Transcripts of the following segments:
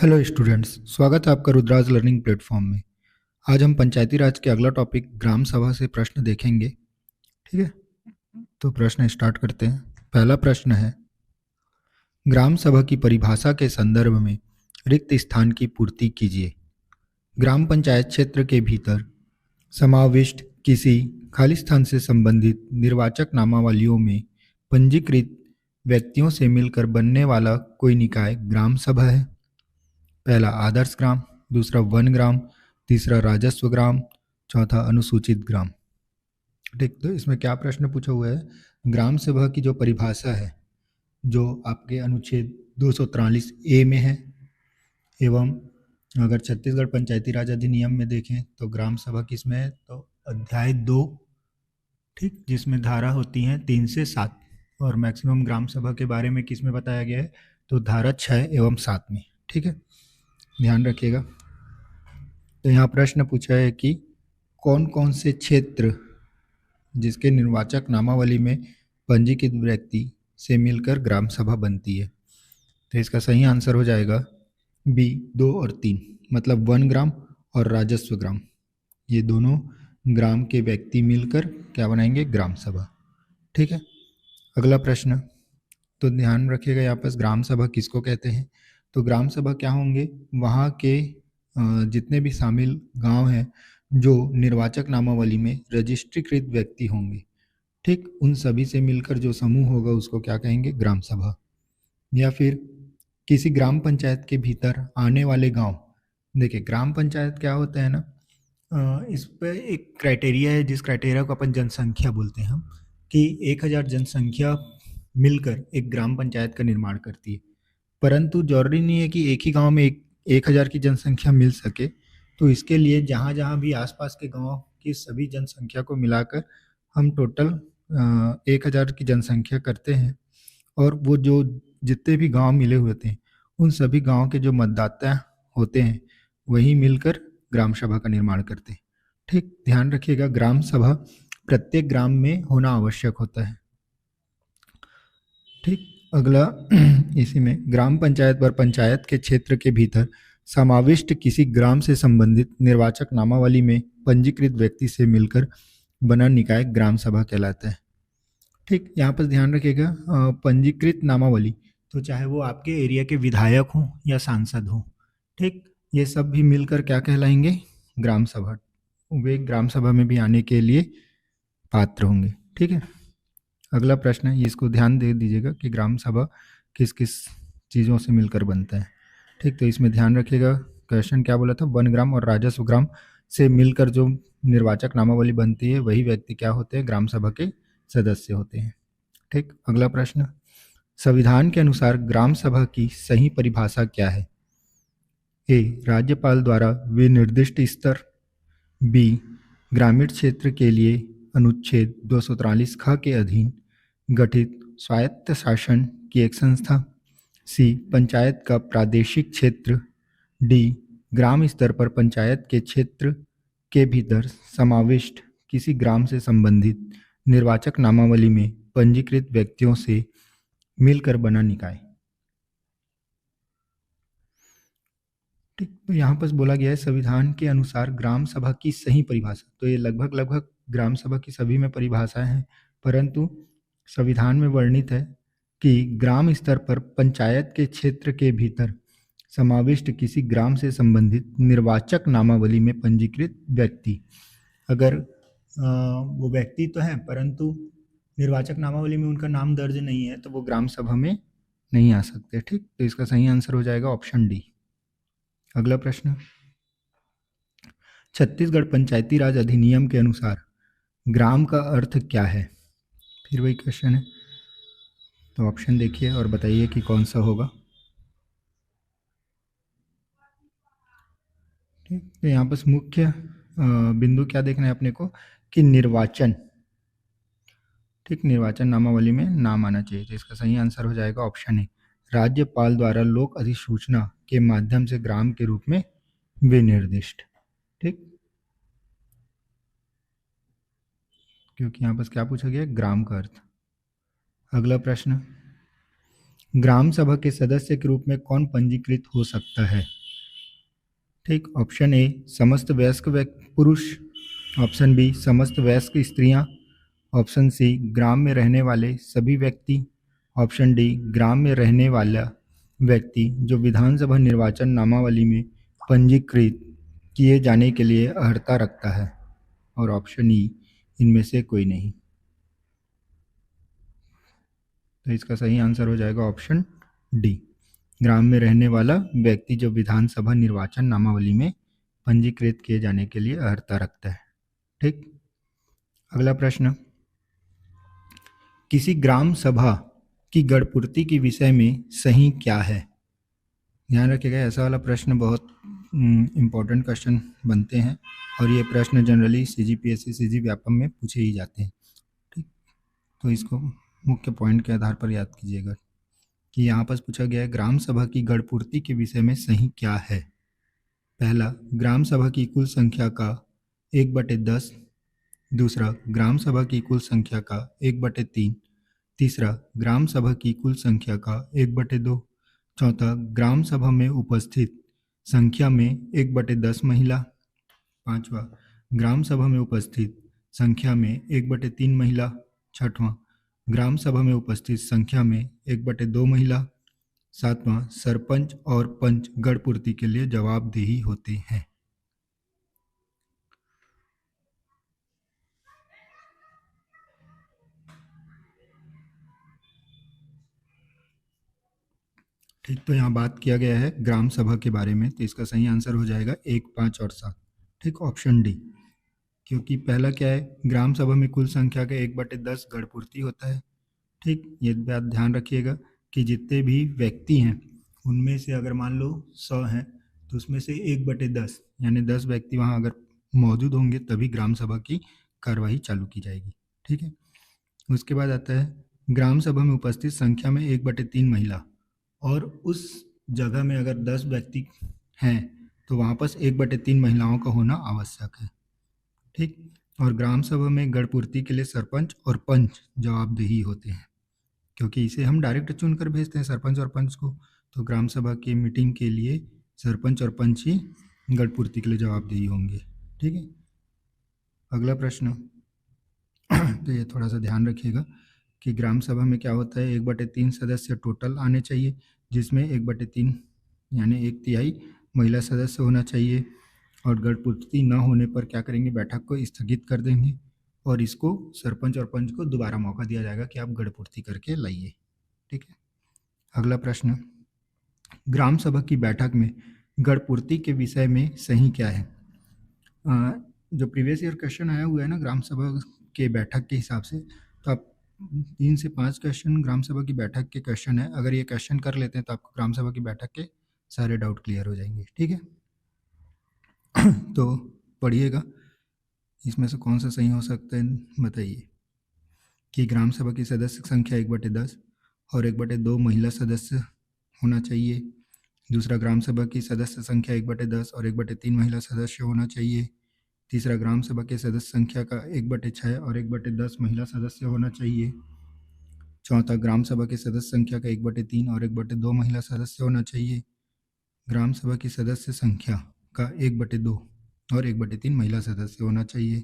Hello students, स्वागत है आपका रुद्राज लर्निंग प्लेटफॉर्म में। आज हम पंचायती राज के अगला टॉपिक ग्राम सभा से प्रश्न देखेंगे। ठीक है, तो प्रश्न स्टार्ट करते हैं। पहला प्रश्न है, ग्राम सभा की परिभाषा के संदर्भ में रिक्त स्थान की पूर्ति कीजिए। ग्राम पंचायत क्षेत्र के भीतर समाविष्ट किसी खाली स्थान से संबंधित निर्वाचक नामावलियों में पंजीकृत व्यक्तियों से मिलकर बनने वाला कोई निकाय ग्राम सभा है। पहला आदर्श ग्राम, दूसरा वन ग्राम, तीसरा राजस्व ग्राम, चौथा अनुसूचित ग्राम। ठीक, तो इसमें क्या प्रश्न पूछा हुआ है? ग्राम सभा की जो परिभाषा है, जो आपके अनुच्छेद 243 ए में है, एवं अगर छत्तीसगढ़ पंचायती राज अधिनियम में देखें तो ग्राम सभा किस में है, तो अध्याय 2, ठीक, जिसमें धारा होती हैं 3 से 7, और मैक्सिमम ग्राम सभा के बारे में किस में बताया गया है, तो धारा 6 एवं 7 में। ठीक है, ध्यान रखिएगा। तो यहाँ प्रश्न पूछा है कि कौन कौन से क्षेत्र जिसके निर्वाचक नामावली में पंजीकृत व्यक्ति से मिलकर ग्राम सभा बनती है। तो इसका सही आंसर हो जाएगा बी, 2 और 3, मतलब वन ग्राम और राजस्व ग्राम। ये दोनों ग्राम के व्यक्ति मिलकर क्या बनाएंगे? ग्राम सभा। ठीक है, अगला प्रश्न, तो ध्यान रखिएगा यहाँ पर ग्राम सभा किसको कहते हैं। तो ग्राम सभा क्या होंगे? वहाँ के जितने भी शामिल गांव हैं जो निर्वाचक नामावली में रजिस्ट्रीकृत व्यक्ति होंगे, ठीक, उन सभी से मिलकर जो समूह होगा उसको क्या कहेंगे? ग्राम सभा। या फिर किसी ग्राम पंचायत के भीतर आने वाले गांव, देखिए ग्राम पंचायत क्या होता है ना, इस पर एक क्राइटेरिया है, जिस क्राइटेरिया को अपन जनसंख्या बोलते हैं हम, कि 1000 जनसंख्या मिलकर एक ग्राम पंचायत का निर्माण करती है। परंतु जरूरी नहीं है कि एक ही गांव में 1000 की जनसंख्या मिल सके। तो इसके लिए जहाँ जहाँ भी आसपास के गांव की सभी जनसंख्या को मिलाकर हम टोटल 1000 की जनसंख्या करते हैं, और वो जो जितने भी गांव मिले हुए थे उन सभी गांव के जो मतदाता होते हैं वही मिलकर ग्राम सभा का निर्माण करते हैं। ठीक, ध्यान रखिएगा, ग्राम सभा प्रत्येक ग्राम में होना आवश्यक होता है। ठीक, अगला इसी में, ग्राम पंचायत पर पंचायत के क्षेत्र के भीतर समाविष्ट किसी ग्राम से संबंधित निर्वाचक नामावली में पंजीकृत व्यक्ति से मिलकर बना निकाय ग्राम सभा कहलाता है। ठीक, यहाँ पर ध्यान रखिएगा, पंजीकृत नामावली, तो चाहे वो आपके एरिया के विधायक हों या सांसद हों, ठीक, ये सब भी मिलकर क्या कहलाएंगे? ग्राम सभा। वे ग्राम सभा में भी आने के लिए पात्र होंगे। ठीक है, अगला प्रश्न है, इसको ध्यान दे दीजिएगा कि ग्राम सभा किस किस चीज़ों से मिलकर बनता है। ठीक, तो इसमें ध्यान रखिएगा, क्वेश्चन क्या बोला था? वन ग्राम और राजस्व ग्राम से मिलकर जो निर्वाचक नामावली बनती है वही व्यक्ति क्या होते हैं? ग्राम सभा के सदस्य होते हैं। ठीक, अगला प्रश्न, संविधान के अनुसार ग्राम सभा की सही परिभाषा क्या है? ए, राज्यपाल द्वारा विनिर्दिष्ट स्तर, बी, ग्रामीण क्षेत्र के लिए अनुच्छेद 243 ख के अधीन गठित स्वायत्त शासन की एक संस्था, सी, पंचायत का प्रादेशिक क्षेत्र, डी, ग्राम स्तर पर पंचायत के क्षेत्र के भीतर समाविष्ट किसी ग्राम से संबंधित निर्वाचक नामावली में पंजीकृत व्यक्तियों से मिलकर बना निकाय। ठीक, तो यहाँ पर बोला गया है संविधान के अनुसार ग्राम सभा की सही परिभाषा। तो ये लगभग ग्राम सभा की सभी में परिभाषाएं हैं, परंतु संविधान में वर्णित है कि ग्राम स्तर पर पंचायत के क्षेत्र के भीतर समाविष्ट किसी ग्राम से संबंधित निर्वाचक नामावली में पंजीकृत व्यक्ति, अगर वो व्यक्ति तो है परंतु निर्वाचक नामावली में उनका नाम दर्ज नहीं है तो वो ग्राम सभा में नहीं आ सकते। ठीक, तो इसका सही आंसर हो जाएगा ऑप्शन डी। अगला प्रश्न, छत्तीसगढ़ पंचायती राज अधिनियम के अनुसार ग्राम का अर्थ क्या है? फिर वही क्वेश्चन है, तो ऑप्शन देखिए और बताइए कि कौन सा होगा। ठीक, तो यहाँ पर मुख्य बिंदु क्या देखना है अपने को कि निर्वाचन, ठीक, निर्वाचन नामावली में नाम आना चाहिए। तो इसका सही आंसर हो जाएगा ऑप्शन ए, राज्यपाल द्वारा लोक अधिसूचना के माध्यम से ग्राम के रूप में विनिर्दिष्ट। ठीक, क्योंकि यहाँ पर क्या पूछा गया? ग्राम का अर्थ। अगला प्रश्न, ग्राम सभा के सदस्य के रूप में कौन पंजीकृत हो सकता है? ठीक। ऑप्शन ए समस्त वयस्क पुरुष, ऑप्शन बी समस्त वयस्क स्त्रियां, ऑप्शन सी ग्राम में रहने वाले सभी व्यक्ति, ऑप्शन डी ग्राम में रहने वाला व्यक्ति जो विधानसभा निर्वाचन नामावली में पंजीकृत किए जाने के लिए अर्हता रखता है, और ऑप्शन ई इनमें से कोई नहीं। तो इसका सही आंसर हो जाएगा ऑप्शन डी, ग्राम में रहने वाला व्यक्ति जो विधानसभा निर्वाचन नामावली में पंजीकृत किए जाने के लिए अर्हता रखता है। ठीक। अगला प्रश्न, किसी ग्राम सभा की गढ़पूर्ति के विषय में सही क्या है? ध्यान रखिएगा, ऐसा वाला प्रश्न बहुत इम्पोर्टेंट क्वेश्चन बनते हैं और ये प्रश्न जनरली CGPSC CG व्यापम में पूछे ही जाते हैं। ठीक। तो इसको मुख्य पॉइंट के आधार पर याद कीजिएगा कि यहाँ पर पूछा गया है ग्राम सभा की गढ़पूर्ति के विषय में सही क्या है। पहला, ग्राम सभा की कुल संख्या का 1/10। दूसरा, ग्राम सभा की कुल संख्या का 1/3। तीसरा, ग्राम सभा की कुल संख्या का 1/2। चौथा, ग्राम सभा में उपस्थित संख्या में 1/10 महिला। पांचवा, ग्राम सभा में उपस्थित संख्या में 1/3 महिला। छठवां, ग्राम सभा में उपस्थित संख्या में 1/2 महिला। सातवां, सरपंच और पंच गढ़पूर्ति के लिए जवाबदेही होते हैं। ठीक। तो यहाँ बात किया गया है ग्राम सभा के बारे में, तो इसका सही आंसर हो जाएगा 1, 5 और 7। ठीक, ऑप्शन डी। क्योंकि पहला क्या है, ग्राम सभा में कुल संख्या का 1/10 गढ़पूर्ति होता है। ठीक, ये बात ध्यान रखिएगा कि जितने भी व्यक्ति हैं उनमें से अगर मान लो 100 हैं तो उसमें से 1/10 यानी 10 व्यक्ति वहाँ अगर मौजूद होंगे तभी ग्राम सभा की कार्यवाही चालू की जाएगी। ठीक है। उसके बाद आता है ग्राम सभा में उपस्थित संख्या में 1/3 महिला, और उस जगह में अगर 10 व्यक्ति हैं तो वहाँ पर 1/3 महिलाओं का होना आवश्यक है। ठीक। और ग्राम सभा में गढ़पूर्ति के लिए सरपंच और पंच जवाबदेही होते हैं, क्योंकि इसे हम डायरेक्ट चुनकर भेजते हैं सरपंच और पंच को, तो ग्राम सभा की मीटिंग के लिए सरपंच और पंच ही गढ़पूर्ति के लिए जवाबदेही होंगे। ठीक है। अगला प्रश्न तो ये थोड़ा सा ध्यान रखिएगा कि ग्राम सभा में क्या होता है, 1/3 सदस्य टोटल आने चाहिए, जिसमें 1/3 यानी 1/3 महिला सदस्य होना चाहिए, और गढ़पूर्ति न होने पर क्या करेंगे, बैठक को स्थगित कर देंगे और इसको सरपंच और पंच को दोबारा मौका दिया जाएगा कि आप गढ़पूर्ति करके लाइए। ठीक है। अगला प्रश्न, ग्राम सभा की बैठक में गढ़पूर्ति के विषय में सही क्या है? जो प्रीवियस ईयर क्वेश्चन आया हुआ है ना ग्राम सभा के बैठक के हिसाब से, तो आप 3 से 5 क्वेश्चन ग्राम सभा की बैठक के क्वेश्चन है, अगर ये क्वेश्चन कर लेते हैं तो आपको ग्राम सभा की बैठक के सारे डाउट क्लियर हो जाएंगे। ठीक है। तो पढ़िएगा इसमें से कौन सा सही हो सकता है, बताइए। कि ग्राम सभा की सदस्य संख्या 1/10 और 1/2 महिला सदस्य होना चाहिए। दूसरा, ग्राम सभा की सदस्य संख्या 1/10 और 1/3 महिला सदस्य होना चाहिए। तीसरा, ग्राम सभा के सदस्य संख्या का 1/6 और 1/10 महिला सदस्य होना चाहिए। चौथा, ग्राम सभा के सदस्य संख्या का 1/3 और 1/2 महिला सदस्य होना चाहिए। ग्राम सभा की सदस्य संख्या का 1/2 और 1/3 महिला सदस्य होना चाहिए।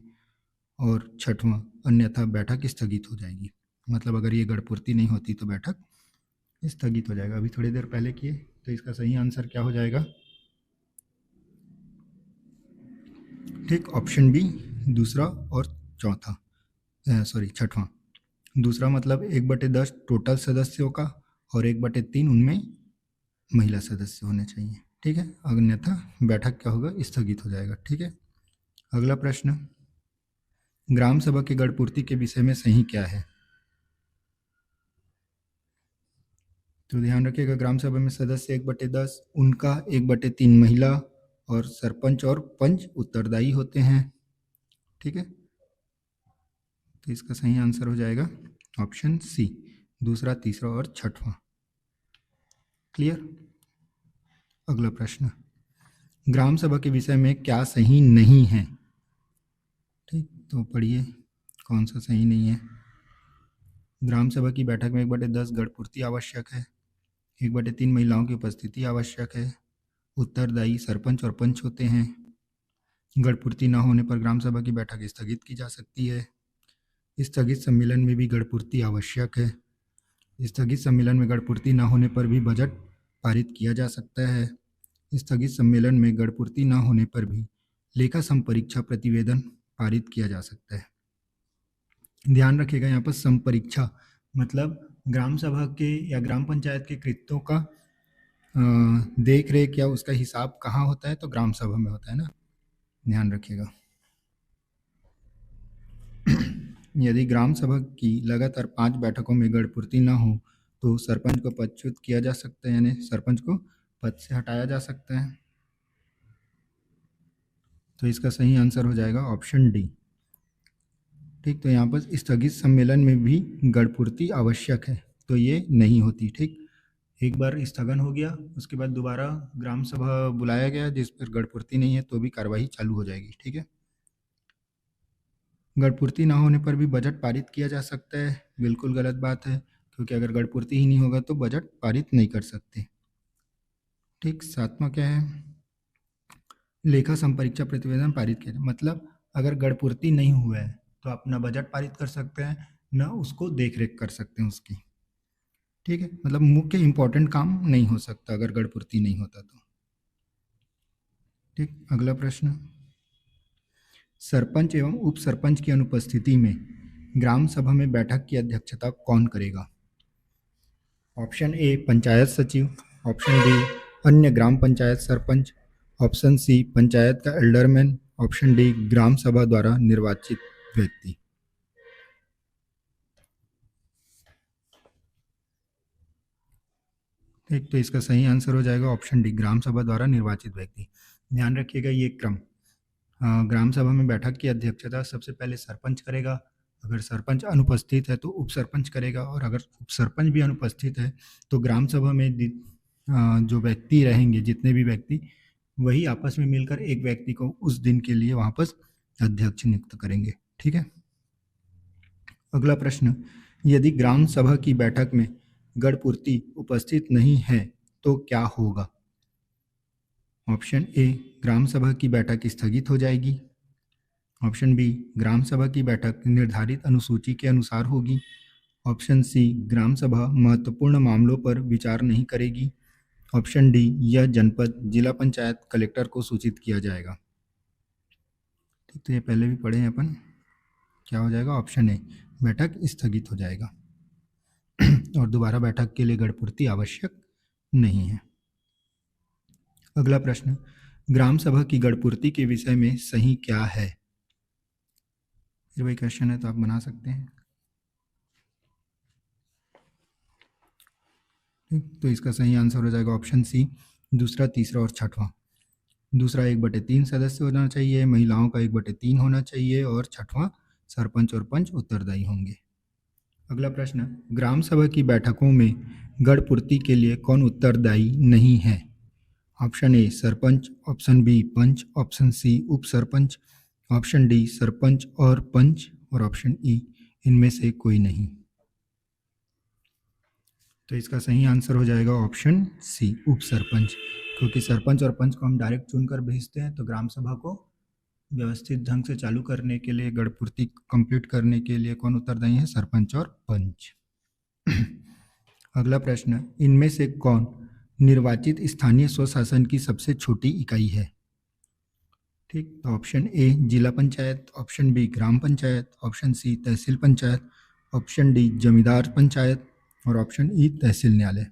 और छठवां, अन्यथा बैठक स्थगित हो जाएगी। मतलब अगर ये गढ़पूर्ति नहीं होती तो बैठक स्थगित हो जाएगा। अभी थोड़ी देर पहले किए, तो इसका सही आंसर क्या हो जाएगा? ठीक, ऑप्शन बी, दूसरा और चौथा, छठवां। दूसरा मतलब 1/10 टोटल सदस्यों का और 1/3 उनमें महिला सदस्य होने चाहिए। ठीक है, अन्यथा बैठक क्या होगा, स्थगित हो जाएगा। ठीक है। अगला प्रश्न, ग्राम सभा की गढ़पूर्ति के विषय में सही क्या है? तो ध्यान रखिएगा, ग्राम सभा में सदस्य 1/10, उनका 1/3 महिला और सरपंच और पंच उत्तरदायी होते हैं। ठीक है। तो इसका सही आंसर हो जाएगा ऑप्शन सी, दूसरा, तीसरा और छठवां। क्लियर। अगला प्रश्न, ग्राम सभा के विषय में क्या सही नहीं है? ठीक, तो पढ़िए कौन सा सही नहीं है। ग्राम सभा की बैठक में 1/10 गढ़पूर्ति आवश्यक है, 1/3 महिलाओं की उपस्थिति आवश्यक है, उत्तरदायी सरपंच और पंच होते हैं। गढ़पूर्ति न होने पर ग्राम सभा की बैठक स्थगित की जा सकती है। स्थगित सम्मेलन में भी गढ़पूर्ति आवश्यक है। स्थगित सम्मेलन में गढ़पूर्ति न होने पर भी बजट पारित किया जा सकता है। स्थगित सम्मेलन में गढ़पूर्ति न होने पर भी लेखा संपरीक्षा प्रतिवेदन पारित किया जा सकता है। ध्यान रखिएगा, यहाँ पर संपरीक्षा मतलब ग्राम सभा के या ग्राम पंचायत के कृत्यों का देख रेख या उसका हिसाब कहाँ होता है, तो ग्राम सभा में होता है ना, ध्यान रखिएगा। यदि ग्राम सभा की लगातार 5 बैठकों में गढ़पूर्ति न हो तो सरपंच को पदच्युत किया जा सकता है, यानी सरपंच को पद से हटाया जा सकता है। तो इसका सही आंसर हो जाएगा ऑप्शन डी। ठीक, तो यहाँ पर स्थगित सम्मेलन में भी गढ़पूर्ति आवश्यक है, तो ये नहीं होती। ठीक, एक बार स्थगन हो गया, उसके बाद दोबारा ग्राम सभा बुलाया गया जिस पर गढ़पूर्ति नहीं है तो भी कार्यवाही चालू हो जाएगी। ठीक है, गढ़पूर्ति ना होने पर भी बजट पारित किया जा सकता है, बिल्कुल गलत बात है, क्योंकि अगर गढ़पूर्ति ही नहीं होगा तो बजट पारित नहीं कर सकते। ठीक, 7वां क्या है, लेखा संपरीक्षा प्रतिवेदन पारित किया जाए, मतलब अगर गढ़पूर्ति नहीं हुआ है तो अपना बजट पारित कर सकते हैं, न उसको देख रेख कर सकते हैं उसकी। ठीक है, मतलब मुख्य इंपॉर्टेंट काम नहीं हो सकता अगर गढ़पूर्ति नहीं होता तो। ठीक, अगला प्रश्न, सरपंच एवं उप सरपंच की अनुपस्थिति में ग्राम सभा में बैठक की अध्यक्षता कौन करेगा? ऑप्शन ए पंचायत सचिव, ऑप्शन बी अन्य ग्राम पंचायत सरपंच, ऑप्शन सी पंचायत का एल्डरमैन, ऑप्शन डी ग्राम सभा द्वारा निर्वाचित व्यक्ति। ठीक, तो इसका सही आंसर हो जाएगा ऑप्शन डी ग्राम सभा द्वारा निर्वाचित व्यक्ति। ध्यान रखिएगा ये क्रम, ग्राम सभा में बैठक की अध्यक्षता सबसे पहले सरपंच करेगा, अगर सरपंच अनुपस्थित है तो उप सरपंच करेगा, और अगर उप सरपंच भी अनुपस्थित है तो ग्राम सभा में जो व्यक्ति रहेंगे, जितने भी व्यक्ति, वही आपस में मिलकर एक व्यक्ति को उस दिन के लिए वापस अध्यक्ष नियुक्त करेंगे। ठीक है, अगला प्रश्न, यदि ग्राम सभा की बैठक में गढ़पूर्ति उपस्थित नहीं है तो क्या होगा? ऑप्शन ए ग्राम सभा की बैठक स्थगित हो जाएगी, ऑप्शन बी ग्राम सभा की बैठक निर्धारित अनुसूची के अनुसार होगी, ऑप्शन सी ग्राम सभा महत्वपूर्ण मामलों पर विचार नहीं करेगी, ऑप्शन डी यह जनपद जिला पंचायत कलेक्टर को सूचित किया जाएगा। ठीक, तो ये पहले भी पढ़े हैं अपन, क्या हो जाएगा? ऑप्शन ए बैठक स्थगित हो जाएगा और दोबारा बैठक के लिए गढ़पूर्ति आवश्यक नहीं है। अगला प्रश्न, ग्राम सभा की गढ़पूर्ति के विषय में सही क्या है? ये वही क्वेश्चन है तो आप बना सकते हैं। ठीक, तो इसका सही आंसर हो जाएगा ऑप्शन सी, दूसरा, तीसरा और छठवां। दूसरा 1/3 सदस्य होना चाहिए, महिलाओं का 1/3 होना चाहिए, और छठवां सरपंच और पंच उत्तरदायी होंगे। अगला प्रश्न, ग्राम सभा की बैठकों में गढ़पूर्ति के लिए कौन उत्तरदायी नहीं है? Option A sarpanch, option B panch, option C उप सरपंच, ऑप्शन डी सरपंच और पंच, और ऑप्शन ई इनमें से कोई नहीं। तो इसका सही आंसर हो जाएगा ऑप्शन सी उप सरपंच, क्योंकि सरपंच और पंच को हम डायरेक्ट चुनकर भेजते हैं, तो ग्राम सभा को व्यवस्थित ढंग से चालू करने के लिए, गढ़पूर्ति कंप्लीट करने के लिए कौन उत्तरदायी है? सरपंच और पंच। अगला प्रश्न, इनमें से कौन निर्वाचित स्थानीय स्वशासन की सबसे छोटी इकाई है? ठीक, तो ऑप्शन ए जिला पंचायत, ऑप्शन बी ग्राम पंचायत, ऑप्शन सी तहसील पंचायत, ऑप्शन डी जमींदार पंचायत, और ऑप्शन ई तहसील न्यायालय।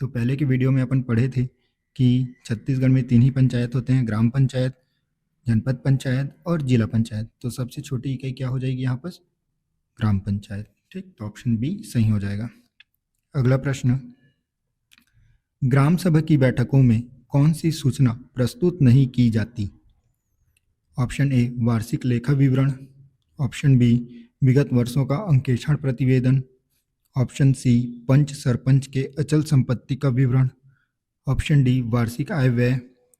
तो पहले की वीडियो में अपन पढ़े थे कि छत्तीसगढ़ में 3 ही पंचायत होते हैं, ग्राम पंचायत, जनपद पंचायत और जिला पंचायत। तो सबसे छोटी इकाई क्या हो जाएगी यहाँ पर? ग्राम पंचायत। ठीक, तो ऑप्शन बी सही हो जाएगा। अगला प्रश्न, ग्राम सभा की बैठकों में कौन सी सूचना प्रस्तुत नहीं की जाती? ऑप्शन ए वार्षिक लेखा विवरण, ऑप्शन बी विगत वर्षों का अंकेक्षण प्रतिवेदन, ऑप्शन सी पंच सरपंच के अचल संपत्ति का विवरण, ऑप्शन डी वार्षिक आय व्यय,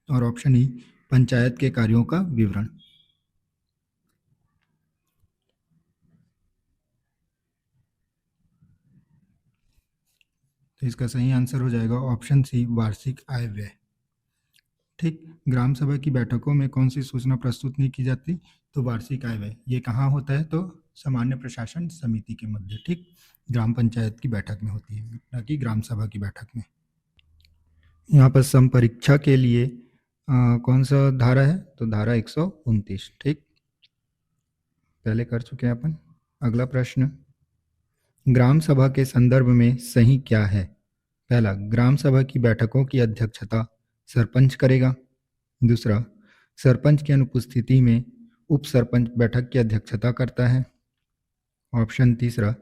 और ऑप्शन ई पंचायत के कार्यों का विवरण। तो इसका सही आंसर हो जाएगा ऑप्शन सी वार्षिक आय व्यय। ठीक। ग्राम सभा की बैठकों में कौन सी सूचना प्रस्तुत नहीं की जाती? तो वार्षिक आय व्यय। ये कहाँ होता है? तो सामान्य प्रशासन समिति के मध्य, ठीक, ग्राम पंचायत की बैठक में होती है, न कि ग्राम सभा की बैठक में। यहाँ पर संपरीक्षा के लिए कौन सा धारा है? तो धारा 129, ठीक, पहले कर चुके हैं अपन। अगला प्रश्न, ग्राम सभा के संदर्भ में सही क्या है? पहला, ग्राम सभा की बैठकों की अध्यक्षता सरपंच करेगा। दूसरा, सरपंच की अनुपस्थिति में उप सरपंच बैठक की अध्यक्षता करता है। ऑप्शन तीसरा,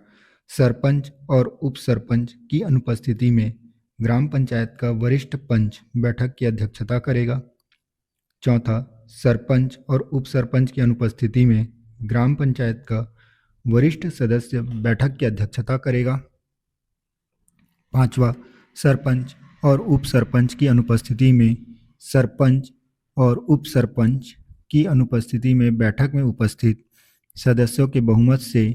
सरपंच और उप सरपंच की अनुपस्थिति में ग्राम पंचायत का वरिष्ठ पंच बैठक की अध्यक्षता करेगा। चौथा, सरपंच और उप सरपंच की अनुपस्थिति में ग्राम पंचायत का वरिष्ठ सदस्य बैठक की अध्यक्षता करेगा। पांचवा, सरपंच और उप सरपंच की अनुपस्थिति में सरपंच और उप सरपंच की अनुपस्थिति में बैठक में उपस्थित सदस्यों के बहुमत से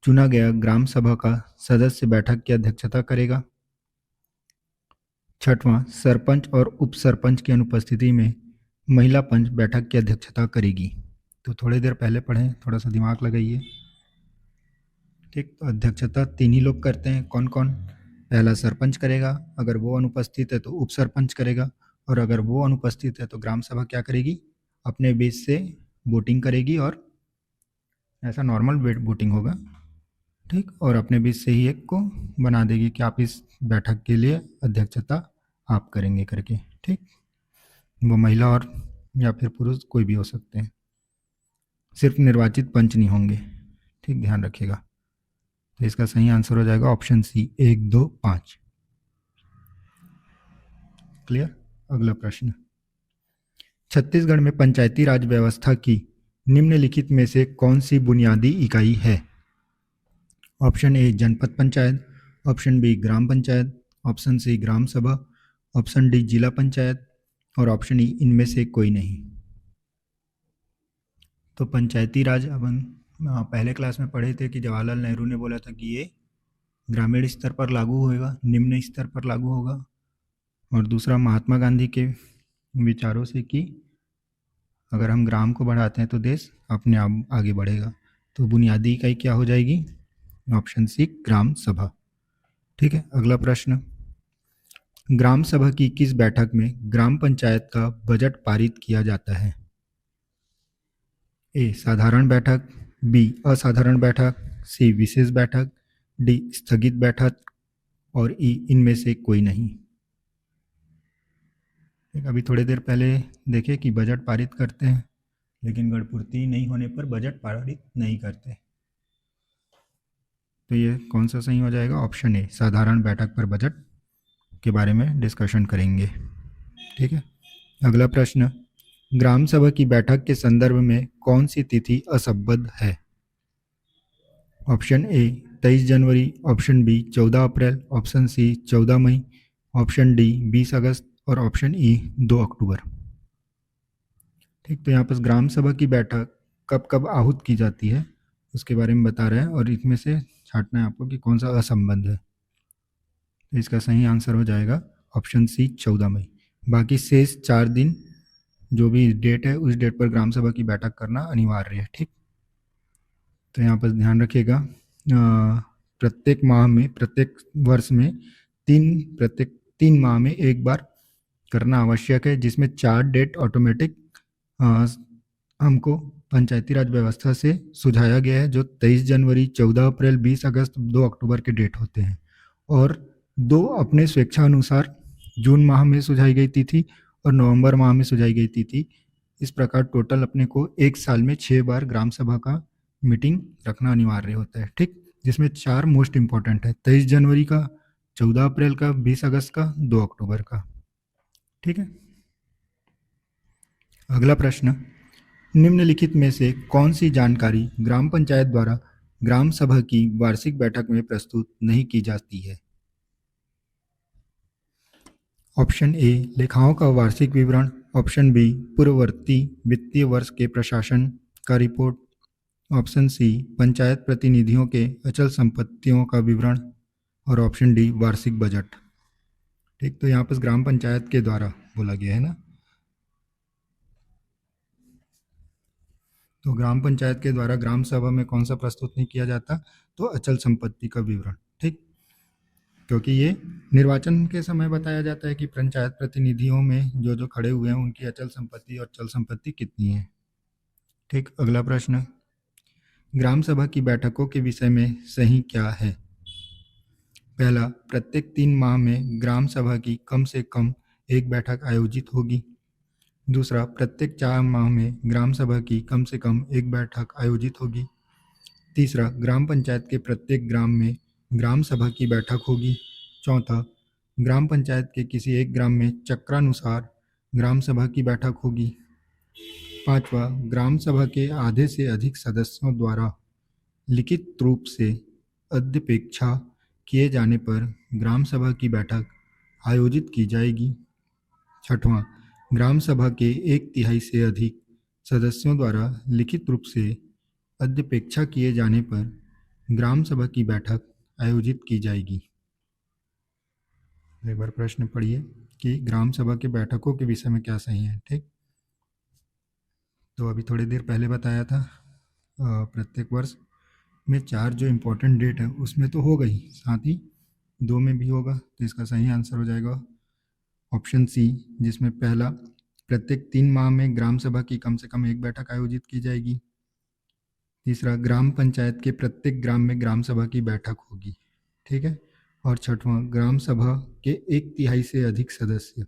चुना गया ग्राम सभा का सदस्य बैठक की अध्यक्षता करेगा। छठवां, सरपंच और उप सरपंच की अनुपस्थिति में महिला पंच बैठक की अध्यक्षता करेगी। तो थोड़ी देर पहले पढ़ें, थोड़ा सा दिमाग लगाइए, ठीक। तो अध्यक्षता 3 ही लोग करते हैं, कौन कौन? पहला सरपंच करेगा, अगर वो अनुपस्थित है तो उप सरपंच करेगा, और अगर वो अनुपस्थित है तो ग्राम सभा क्या करेगी? अपने बीच से वोटिंग करेगी, और ऐसा नॉर्मल वोटिंग होगा, ठीक, और अपने बीच से ही एक को बना देगी कि आप इस बैठक के लिए अध्यक्षता आप करेंगे करके, ठीक। वो महिला और या फिर पुरुष कोई भी हो सकते हैं, सिर्फ निर्वाचित पंच नहीं होंगे, ठीक, ध्यान रखिएगा। तो इसका सही आंसर हो जाएगा ऑप्शन सी, 1, 2, 5। क्लियर। अगला प्रश्न, छत्तीसगढ़ में पंचायती राज व्यवस्था की निम्नलिखित में से कौन सी बुनियादी इकाई है? ऑप्शन ए, जनपद पंचायत। ऑप्शन बी, ग्राम पंचायत। ऑप्शन सी, ग्राम सभा। ऑप्शन डी, जिला पंचायत। और ऑप्शन ई, इनमें से कोई नहीं। तो पंचायती राज अपन पहले क्लास में पढ़े थे कि जवाहरलाल नेहरू ने बोला था कि ये ग्रामीण स्तर पर लागू होगा, निम्न स्तर पर लागू होगा। और दूसरा, महात्मा गांधी के विचारों से कि अगर हम ग्राम को बढ़ाते हैं तो देश अपने आप आगे बढ़ेगा। तो बुनियादी इकाई क्या हो जाएगी? ऑप्शन सी, ग्राम सभा, ठीक है। अगला प्रश्न, ग्राम सभा की किस बैठक में ग्राम पंचायत का बजट पारित किया जाता है? ए, साधारण बैठक। बी, असाधारण बैठक। सी, विशेष बैठक। डी, स्थगित बैठक। और ई, इनमें से कोई नहीं। अभी थोड़ी देर पहले देखे कि बजट पारित करते हैं, लेकिन गढ़पूर्ति नहीं होने पर बजट पारित नहीं करते। तो ये कौन सा सही हो जाएगा? ऑप्शन ए, साधारण बैठक पर बजट के बारे में डिस्कशन करेंगे, ठीक है। अगला प्रश्न, ग्राम सभा की बैठक के संदर्भ में कौन सी तिथि असंबद्ध है? ऑप्शन ए, 23 जनवरी। ऑप्शन बी, 14 अप्रैल। ऑप्शन सी, 14 मई। ऑप्शन डी, 20 अगस्त। और ऑप्शन ई, 2 अक्टूबर। ठीक, तो यहाँ पर ग्राम सभा की बैठक कब कब आहूत की जाती है उसके बारे में बता रहे हैं, और इसमें से छांटना है आपको कि कौन सा असंबद्ध है। तो इसका सही आंसर हो जाएगा ऑप्शन सी, 14 मई। बाकी शेष 4 दिन जो भी डेट है उस डेट पर ग्राम सभा की बैठक करना अनिवार्य है, ठीक। तो यहाँ पर ध्यान रखिएगा, प्रत्येक माह में, प्रत्येक वर्ष में प्रत्येक 3 माह में एक बार करना आवश्यक है, जिसमें 4 डेट ऑटोमेटिक हमको पंचायती राज व्यवस्था से सुझाया गया है, जो 23 जनवरी, 14 अप्रैल, 20 अगस्त, 2 अक्टूबर के डेट होते हैं। और 2 अपने स्वेच्छानुसार जून माह में सुझाई गई तिथि और नवंबर माह में सुझाई गई तिथि। इस प्रकार टोटल अपने को एक साल में 6 बार ग्राम सभा का मीटिंग रखना अनिवार्य होता है, ठीक। जिसमें 4 मोस्ट इंपॉर्टेंट है, 23 जनवरी का, 14 अप्रैल का, 20 अगस्त का, 2 अक्टूबर का, ठीक है। अगला प्रश्न, निम्नलिखित में से कौन सी जानकारी ग्राम पंचायत द्वारा ग्राम सभा की वार्षिक बैठक में प्रस्तुत नहीं की जाती है? ऑप्शन ए, लेखाओं का वार्षिक विवरण। ऑप्शन बी, पूर्ववर्ती वित्तीय वर्ष के प्रशासन का रिपोर्ट। ऑप्शन सी, पंचायत प्रतिनिधियों के अचल संपत्तियों का विवरण। और ऑप्शन डी, वार्षिक बजट। ठीक, तो यहाँ पर ग्राम पंचायत के द्वारा बोला गया है ना, तो ग्राम पंचायत के द्वारा ग्राम सभा में कौन सा प्रस्तुत नहीं किया जाता, तो अचल संपत्ति का विवरण। ठीक, क्योंकि ये निर्वाचन के समय बताया जाता है कि पंचायत प्रतिनिधियों में जो जो खड़े हुए हैं उनकी अचल संपत्ति और चल संपत्ति कितनी है। ठीक, अगला प्रश्न, ग्राम सभा की बैठकों के विषय में सही क्या है। पहला, प्रत्येक 3 माह में ग्राम सभा की कम से कम एक बैठक आयोजित होगी। दूसरा, प्रत्येक 4 माह में ग्राम सभा की कम से कम एक बैठक आयोजित होगी। तीसरा, ग्राम पंचायत के प्रत्येक ग्राम में ग्राम सभा की बैठक होगी। चौथा, ग्राम पंचायत के किसी एक ग्राम में चक्रानुसार ग्राम सभा की बैठक होगी। पांचवा, ग्राम सभा के आधे से अधिक सदस्यों द्वारा लिखित रूप से अध्यपेक्षा किए जाने पर ग्राम सभा की बैठक आयोजित की जाएगी। छठवां, ग्राम सभा के 1/3 से अधिक सदस्यों द्वारा लिखित रूप से अध्यपेक्षा किए जाने पर ग्राम सभा की बैठक आयोजित की जाएगी। एक बार प्रश्न पढ़िए कि ग्राम सभा के बैठकों के विषय में क्या सही है। ठीक, तो अभी थोड़ी देर पहले बताया था प्रत्येक वर्ष में 4 जो इम्पोर्टेंट डेट है उसमें तो हो गई, साथ ही 2 में भी होगा। तो इसका सही आंसर हो जाएगा ऑप्शन सी, जिसमें पहला, प्रत्येक 3 माह में ग्राम सभा की कम से कम एक बैठक आयोजित की जाएगी। तीसरा, ग्राम पंचायत के प्रत्येक ग्राम में ग्राम सभा की बैठक होगी। ठीक है, और छठवां, ग्राम सभा के 1/3 से अधिक सदस्य।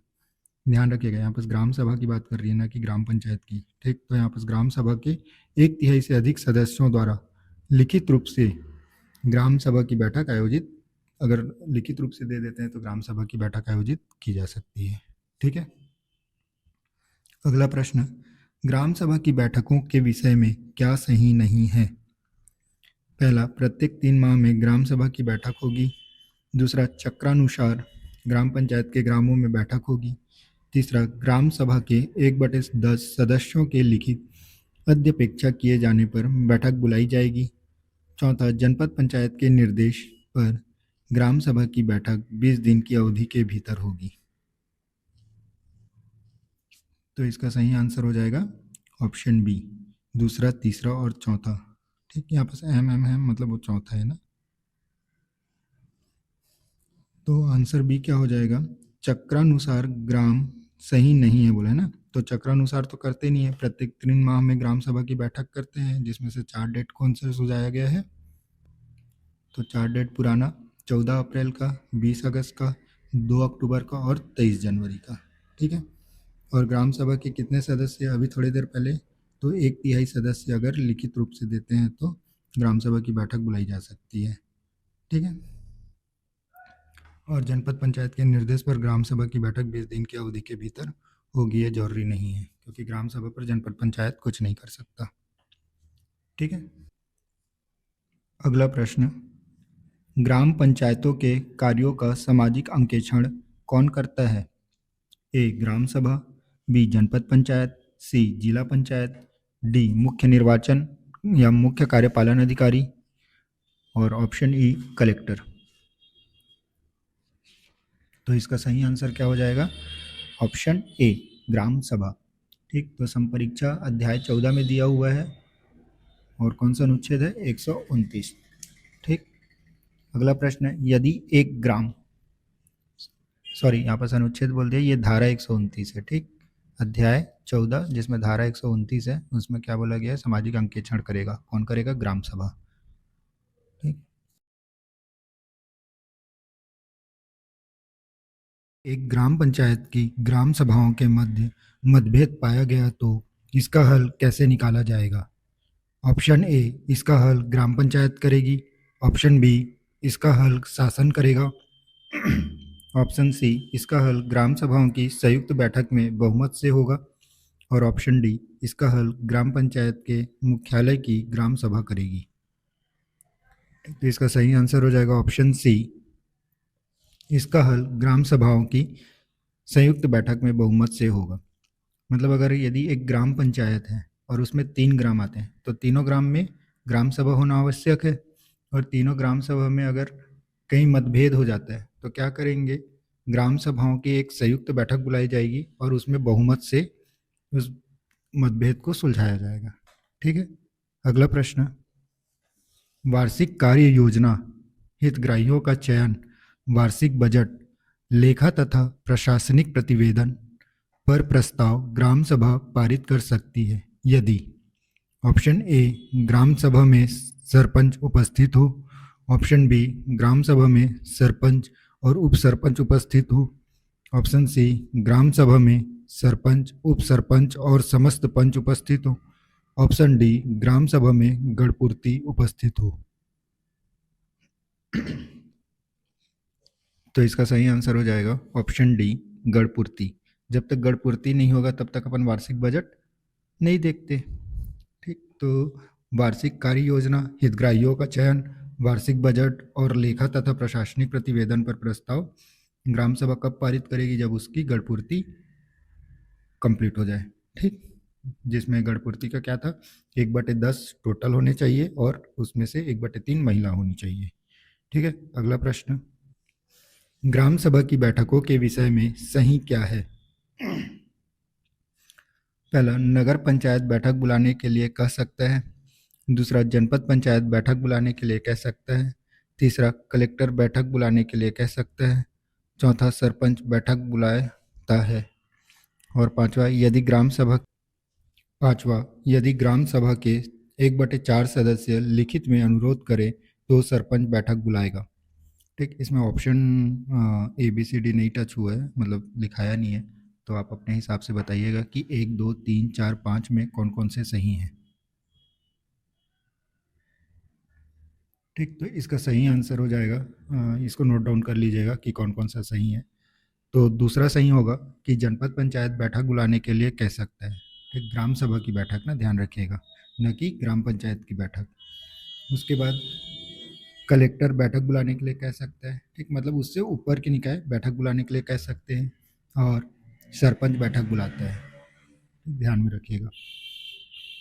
ध्यान रखिएगा, यहाँ पर ग्राम सभा की बात कर रही है ना कि ग्राम पंचायत की। ठीक, तो यहाँ पर ग्राम सभा के 1/3 से अधिक सदस्यों द्वारा लिखित रूप से ग्राम सभा की बैठक आयोजित, अगर लिखित रूप से दे देते हैं तो ग्राम सभा की बैठक आयोजित की जा सकती है। ठीक है, अगला प्रश्न, ग्राम सभा की बैठकों के विषय में क्या सही नहीं है। पहला, प्रत्येक 3 माह में ग्राम सभा की बैठक होगी। दूसरा, चक्रानुसार ग्राम पंचायत के ग्रामों में बैठक होगी। तीसरा, ग्राम सभा के 1/10 सदस्यों के लिखित अध्यपेक्षा किए जाने पर बैठक बुलाई जाएगी। चौथा, जनपद पंचायत के निर्देश पर ग्राम सभा की बैठक 20 दिन की अवधि के भीतर होगी। तो इसका सही आंसर हो जाएगा ऑप्शन बी, दूसरा, तीसरा और चौथा। ठीक, यहाँ पर एम एम है, मतलब वो चौथा है ना। तो आंसर बी क्या हो जाएगा, चक्रानुसार ग्राम सही नहीं है बोला है ना। तो चक्रानुसार तो करते नहीं है, प्रत्येक 3 माह में ग्राम सभा की बैठक करते हैं, जिसमें से 4 डेट कौन से सुझाया गया है। तो 4 डेट पुराना 14 अप्रैल का, 20 अगस्त का, 2 अक्टूबर का और 23 जनवरी का। ठीक है, और ग्राम सभा के कितने सदस्य, अभी थोड़ी देर पहले, तो 1/3 सदस्य अगर लिखित रूप से देते हैं तो ग्राम सभा की बैठक बुलाई जा सकती है। ठीक है, और जनपद पंचायत के निर्देश पर ग्राम सभा की बैठक 20 दिन की अवधि के भीतर होगी, ये जरूरी नहीं है, क्योंकि ग्राम सभा पर जनपद पंचायत कुछ नहीं कर सकता। ठीक है, अगला प्रश्न, ग्राम पंचायतों के कार्यों का सामाजिक अंकेक्षण कौन करता है। ए, ग्राम सभा, बी, जनपद पंचायत, सी, जिला पंचायत, डी, मुख्य निर्वाचन या मुख्य कार्यपालन अधिकारी, और ऑप्शन ई, कलेक्टर। तो इसका सही आंसर क्या हो जाएगा, ऑप्शन ए, ग्राम सभा। ठीक, तो संपरीक्षा अध्याय 14 में दिया हुआ है, और कौन सा अनुच्छेद है, 129। ठीक, अगला प्रश्न है, यदि एक ग्राम, सॉरी यहाँ पर अनुच्छेद बोल दिया, ये धारा 129 है। ठीक, अध्याय 14 जिसमें धारा 129 है, उसमें क्या बोला गया है, सामाजिक अंकेक्षण करेगा, कौन करेगा, ग्राम सभा। ठीक, एक ग्राम पंचायत की ग्राम सभाओं के मध्य मतभेद पाया गया तो इसका हल कैसे निकाला जाएगा। ऑप्शन ए, इसका हल ग्राम पंचायत करेगी। ऑप्शन बी, इसका हल शासन करेगा। ऑप्शन सी, इसका हल ग्राम सभाओं की संयुक्त बैठक में बहुमत से होगा। और ऑप्शन डी, इसका हल ग्राम पंचायत के मुख्यालय की ग्राम सभा करेगी। तो इसका सही आंसर हो जाएगा ऑप्शन सी, इसका हल ग्राम सभाओं की संयुक्त बैठक में बहुमत से होगा। मतलब अगर यदि एक ग्राम पंचायत है और उसमें 3 ग्राम आते हैं तो तीनों ग्राम में ग्राम सभा होना आवश्यक है, और तीनों ग्राम सभा में अगर कहीं मतभेद हो जाता है तो क्या करेंगे, ग्राम सभाओं की एक संयुक्त बैठक बुलाई जाएगी और उसमें बहुमत से उस मतभेद को सुलझाया जाएगा। ठीक है। अगला प्रश्न, वार्षिक कार्य योजना हितग्राहियों का चयन वार्षिक बजट, लेखा तथा प्रशासनिक प्रतिवेदन पर प्रस्ताव ग्राम सभा पारित कर सकती है यदि ऑप्शन ए, ग्राम सभा में सरपंच उपस्थित हो, ऑप्शन बी, ग्राम सभा में सरपंच और उप सरपंच उपस्थित हो, ऑप्शन सी, ग्राम सभा में सरपंच, उप सरपंच और समस्त पंच उपस्थित हो, ऑप्शन डी, ग्राम सभा में गणपूर्ति उपस्थित हो। तो इसका सही आंसर हो जाएगा ऑप्शन डी, गणपूर्ति। जब तक गणपूर्ति नहीं होगा तब तक अपन वार्षिक बजट नहीं देखते। ठीक, तो वार्षिक कार्य योजना, हितग्राहियों का चयन, वार्षिक बजट और लेखा तथा प्रशासनिक प्रतिवेदन पर प्रस्ताव ग्राम सभा कब पारित करेगी? जब उसकी गणपूर्ति कंप्लीट हो जाए। ठीक, जिसमें गणपूर्ति का क्या था, 1/10 टोटल होने चाहिए और उसमें से 1/3 महिला होनी चाहिए। ठीक है। अगला प्रश्न, ग्राम सभा की बैठकों के विषय में सही क्या है? पहला, नगर पंचायत बैठक बुलाने के लिए कह सकता है। दूसरा, जनपद पंचायत बैठक बुलाने के लिए कह सकता है। तीसरा, कलेक्टर बैठक बुलाने के लिए कह सकता है। चौथा, सरपंच बैठक बुलाता है। और पांचवा, यदि ग्राम सभा के 1/4 सदस्य लिखित में अनुरोध करें तो सरपंच बैठक बुलाएगा। ठीक, इसमें ऑप्शन ABCD नहीं टच हुआ है, मतलब लिखाया नहीं है, तो आप अपने हिसाब से बताइएगा कि 1, 2, 3, 4, 5 में कौन कौन से सही हैं। ठीक, तो इसका सही आंसर हो जाएगा, इसको नोट डाउन कर लीजिएगा कि कौन कौन सा सही है। तो दूसरा सही होगा कि जनपद पंचायत बैठक बुलाने के लिए कह सकता है। ठीक, ग्राम सभा की बैठक ना, ध्यान रखिएगा, न कि ग्राम पंचायत की बैठक। उसके बाद कलेक्टर बैठक बुलाने के लिए कह सकता है। ठीक, मतलब उससे ऊपर की निकाय बैठक बुलाने के लिए कह सकते हैं। और सरपंच बैठक बुलाता है, ध्यान में रखिएगा।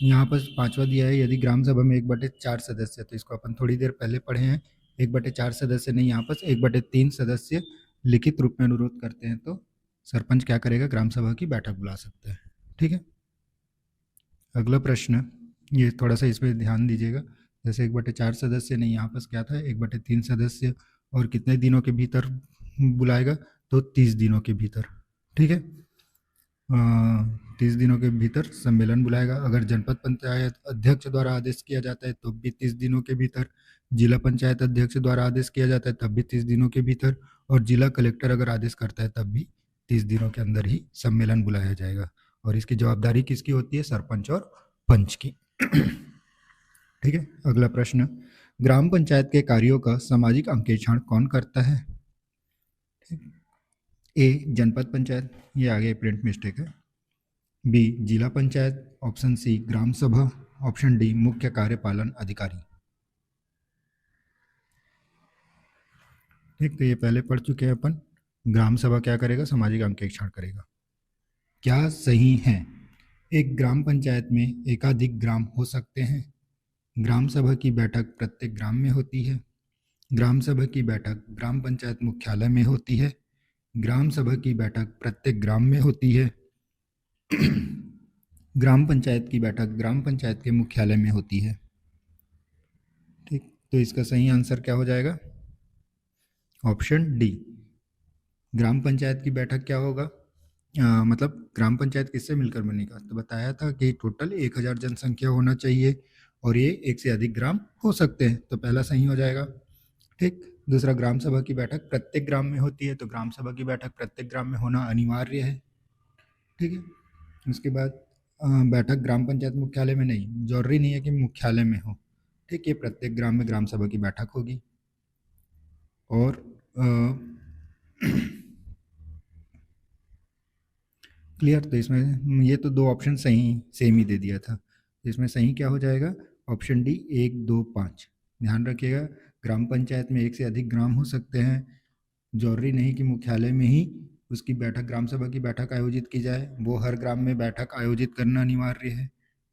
यहाँ पर पांचवा दिया है, यदि ग्राम सभा में 1/4 सदस्य, तो इसको अपन थोड़ी देर पहले पढ़े हैं। 1/4 सदस्य नहीं, यहाँ पर 1/3 सदस्य लिखित रूप में अनुरोध करते हैं तो सरपंच क्या करेगा, ग्राम सभा की बैठक बुला सकता है। ठीक है। अगला प्रश्न, ये थोड़ा सा इस पर ध्यान दीजिएगा। जैसे 1/4 सदस्य नहीं, यहाँ पर क्या था, 1/3 सदस्य, और कितने दिनों के भीतर बुलाएगा, तो 30 दिनों के भीतर। ठीक है, 30 दिनों के भीतर सम्मेलन बुलाएगा। अगर जनपद पंचायत अध्यक्ष द्वारा आदेश किया जाता है तो भी 30 दिनों के भीतर, जिला पंचायत अध्यक्ष द्वारा आदेश किया जाता है तब भी 30 दिनों के भीतर, और जिला कलेक्टर अगर आदेश करता है तब भी 30 दिनों के अंदर ही सम्मेलन बुलाया जाएगा। और इसकी जवाबदारी किसकी होती है? सरपंच और पंच की। ठीक है। अगला प्रश्न, ग्राम पंचायत के कार्यों का सामाजिक अंकेक्षण कौन करता है? ए, जनपद पंचायत, ये आगे प्रिंट मिस्टेक है। बी, जिला पंचायत, ऑप्शन सी, ग्राम सभा, ऑप्शन डी, मुख्य कार्यपालन अधिकारी। ठीक, तो ये पहले पढ़ चुके हैं अपन। ग्राम सभा क्या करेगा? सामाजिक अंकेक्षण करेगा। क्या सही है? एक ग्राम पंचायत में एकाधिक ग्राम हो सकते हैं। ग्राम सभा की बैठक प्रत्येक ग्राम में होती है। ग्राम सभा की बैठक ग्राम पंचायत मुख्यालय में होती है। ग्राम सभा की बैठक प्रत्येक ग्राम में होती है। ग्राम पंचायत की बैठक ग्राम पंचायत के मुख्यालय में होती है। ठीक, तो इसका सही आंसर क्या हो जाएगा? ऑप्शन डी, ग्राम पंचायत की बैठक क्या होगा, मतलब ग्राम पंचायत किससे मिलकर बनेगा? तो बताया था कि टोटल 1000 जनसंख्या होना चाहिए और ये एक से अधिक ग्राम हो सकते हैं, तो पहला सही हो जाएगा। ठीक, दूसरा, ग्राम सभा की बैठक प्रत्येक ग्राम में होती है, तो ग्राम सभा की बैठक प्रत्येक ग्राम में होना अनिवार्य है। ठीक है। उसके बाद बैठक ग्राम पंचायत मुख्यालय में नहीं, जरूरी नहीं है कि मुख्यालय में हो। ठीक है, प्रत्येक ग्राम में ग्राम सभा की बैठक होगी। और क्लियर, तो इसमें ये तो दो ऑप्शन सही सेम ही दे दिया था, इसमें सही क्या हो जाएगा? Option D, 1, 2, 5। ध्यान रखिएगा, ग्राम पंचायत में एक से अधिक ग्राम हो सकते हैं, जरूरी नहीं कि मुख्यालय में ही उसकी बैठक, ग्राम सभा की बैठक आयोजित की जाए, वो हर ग्राम में बैठक आयोजित करना अनिवार्य है।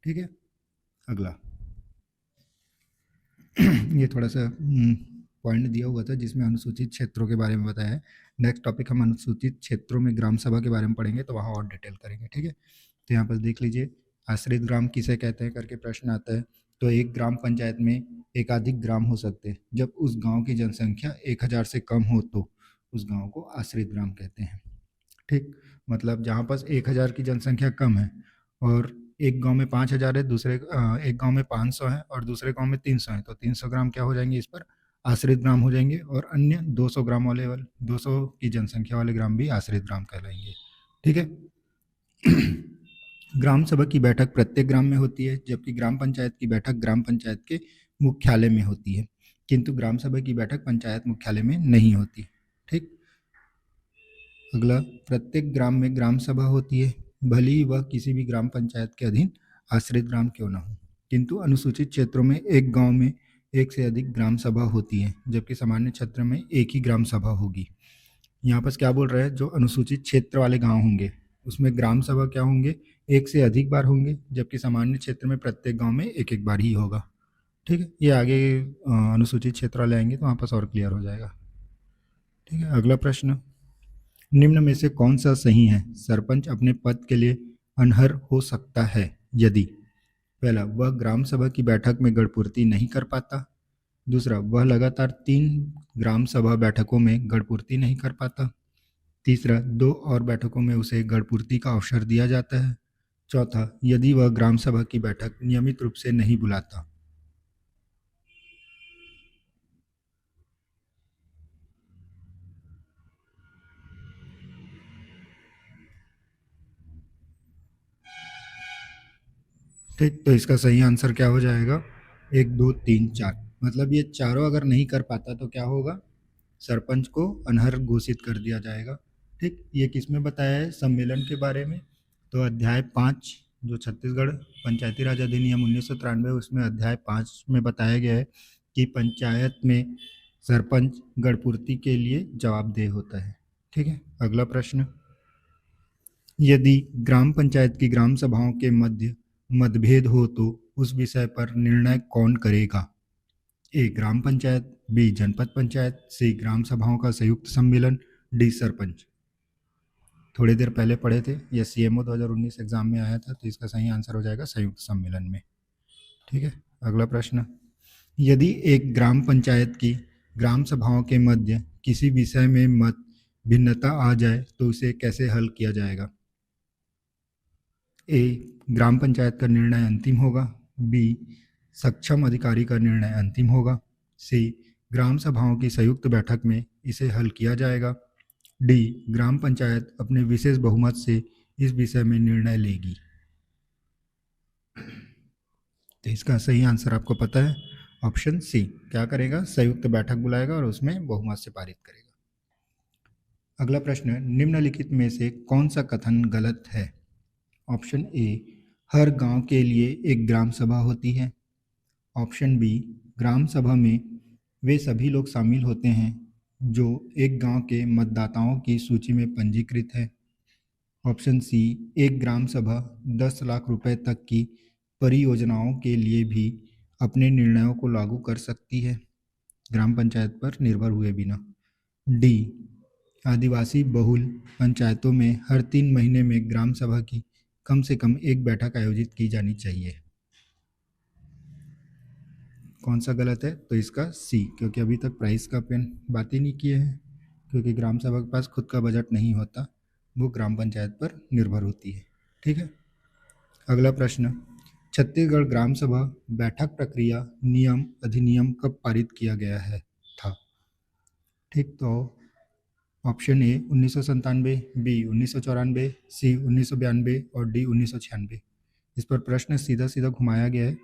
ठीक है। अगला ये थोड़ा सा पॉइंट दिया हुआ था जिसमें अनुसूचित क्षेत्रों के बारे में बताया है। नेक्स्ट टॉपिक हम अनुसूचित क्षेत्रों में ग्राम सभा के बारे में पढ़ेंगे, तो वहाँ और डिटेल करेंगे। ठीक है, तो यहाँ पर देख लीजिए, आश्रित ग्राम किसे कहते हैं करके प्रश्न आता है, तो एक ग्राम पंचायत में एकाधिक ग्राम हो सकते हैं। जब उस गांव की जनसंख्या 1000 से कम हो तो उस गांव को आश्रित ग्राम कहते हैं। ठीक, मतलब जहाँ पास 1000 की जनसंख्या कम है और एक गांव में 5000 है, एक गांव में 500 है और दूसरे गांव में 300 है, तो 300 ग्राम क्या हो जाएंगे, इस पर आश्रित ग्राम हो जाएंगे। और अन्य 200 ग्राम वाले 200 की जनसंख्या वाले ग्राम भी आश्रित ग्राम कहलाएंगे। ठीक है। ग्राम सभा की बैठक प्रत्येक ग्राम में होती है, जबकि ग्राम पंचायत की बैठक ग्राम पंचायत के मुख्यालय में होती है, किंतु ग्राम सभा की बैठक पंचायत मुख्यालय में नहीं होती। ठीक। अगला, प्रत्येक ग्राम में ग्राम सभा होती है, भले ही वह किसी भी ग्राम पंचायत के अधीन आश्रित ग्राम क्यों न हो, किंतु अनुसूचित क्षेत्रों में एक गांव में एक से अधिक ग्राम सभा होती है, जबकि सामान्य क्षेत्र में एक ही ग्राम सभा होगी। यहाँ पर क्या बोल रहा है, जो अनुसूचित क्षेत्र वाले गांव होंगे उसमें ग्राम सभा क्या होंगे, एक से अधिक बार होंगे, जबकि सामान्य क्षेत्र में प्रत्येक गांव में एक एक बार ही होगा। ठीक है, ये आगे अनुसूचित क्षेत्र वाले आएंगे तो वहाँ पर और क्लियर हो जाएगा। ठीक है। अगला प्रश्न, निम्न में से कौन सा सही है, सरपंच अपने पद के लिए अनर्ह हो सकता है यदि, पहला, वह ग्राम सभा की बैठक में गढ़पूर्ति नहीं कर पाता, दूसरा, वह लगातार 3 ग्राम सभा बैठकों में गढ़पूर्ति नहीं कर पाता, तीसरा, 2 और बैठकों में उसे गढ़पूर्ति का अवसर दिया जाता है, चौथा, यदि वह ग्राम सभा की बैठक नियमित रूप से नहीं बुलाता। ठीक, तो इसका सही आंसर क्या हो जाएगा, 1 2 3 4, मतलब ये चारों अगर नहीं कर पाता तो क्या होगा, सरपंच को अनर्ह घोषित कर दिया जाएगा। ठीक, ये किस में बताया है, सम्मेलन के बारे में। तो अध्याय 5 जो छत्तीसगढ़ पंचायती राज अधिनियम 1993, उसमें अध्याय 5 में बताया गया है कि पंचायत में सरपंच गढ़पूर्ति के लिए जवाबदेह होता है। ठीक है। अगला प्रश्न, यदि ग्राम पंचायत की ग्राम सभाओं के मध्य मतभेद हो तो उस विषय पर निर्णय कौन करेगा, ए ग्राम पंचायत, बी जनपद पंचायत, सी ग्राम सभाओं का संयुक्त सम्मेलन, डी सरपंच। थोड़ी देर पहले पढ़े थे, यह सीएमओ 2019 एग्जाम में आया था, तो इसका सही आंसर हो जाएगा संयुक्त सम्मेलन में। ठीक है। अगला प्रश्न, यदि एक ग्राम पंचायत की ग्राम सभाओं के मध्य किसी विषय में मत भिन्नता आ जाए तो उसे कैसे हल किया जाएगा, ए ग्राम पंचायत का निर्णय अंतिम होगा, बी सक्षम अधिकारी का निर्णय अंतिम होगा, सी ग्राम सभाओं की संयुक्त बैठक में इसे हल किया जाएगा, डी ग्राम पंचायत अपने विशेष बहुमत से इस विषय में निर्णय लेगी। तो इसका सही आंसर आपको पता है, ऑप्शन सी, क्या करेगा, संयुक्त बैठक बुलाएगा और उसमें बहुमत से पारित करेगा। अगला प्रश्न, निम्नलिखित में से कौन सा कथन गलत है, ऑप्शन ए, हर गांव के लिए एक ग्राम सभा होती है, ऑप्शन बी, ग्राम सभा में वे सभी लोग शामिल होते हैं जो एक गांव के मतदाताओं की सूची में पंजीकृत है, ऑप्शन सी, एक ग्राम सभा 10 लाख रुपए तक की परियोजनाओं के लिए भी अपने निर्णयों को लागू कर सकती है ग्राम पंचायत पर निर्भर हुए बिना, डी आदिवासी बहुल पंचायतों में हर 3 महीने में ग्राम सभा की कम से कम एक बैठक आयोजित की जानी चाहिए। कौन सा गलत है, तो इसका सी, क्योंकि अभी तक प्राइस का पेन बात ही नहीं किए हैं, क्योंकि ग्राम सभा के पास खुद का बजट नहीं होता, वो ग्राम पंचायत पर निर्भर होती है। ठीक है। अगला प्रश्न, छत्तीसगढ़ ग्राम सभा बैठक प्रक्रिया नियम अधिनियम कब पारित किया गया है था। ठीक, तो ऑप्शन ए 1997, बी 1994, सी 1992 और डी 1996। इस पर प्रश्न सीधा सीधा घुमाया गया है,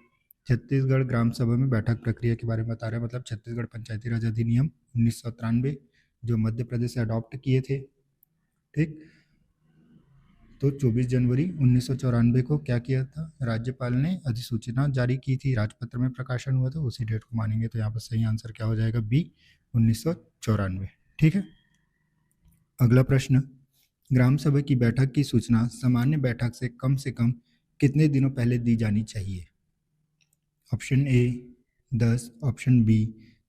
छत्तीसगढ़ ग्राम सभा में बैठक प्रक्रिया के बारे में बता रहा है, मतलब छत्तीसगढ़ पंचायती राज अधिनियम 1993 जो मध्य प्रदेश से अडॉप्ट किए थे। ठीक, तो 24 जनवरी 1994 को क्या किया था, राज्यपाल ने अधिसूचना जारी की थी, राजपत्र में प्रकाशन हुआ था, उसी डेट को मानेंगे। तो यहाँ पर सही आंसर क्या हो जाएगा, बी 1994। ठीक है। अगला प्रश्न, ग्राम सभा की बैठक की सूचना सामान्य बैठक से कम कितने दिनों पहले दी जानी चाहिए, option A 10, option B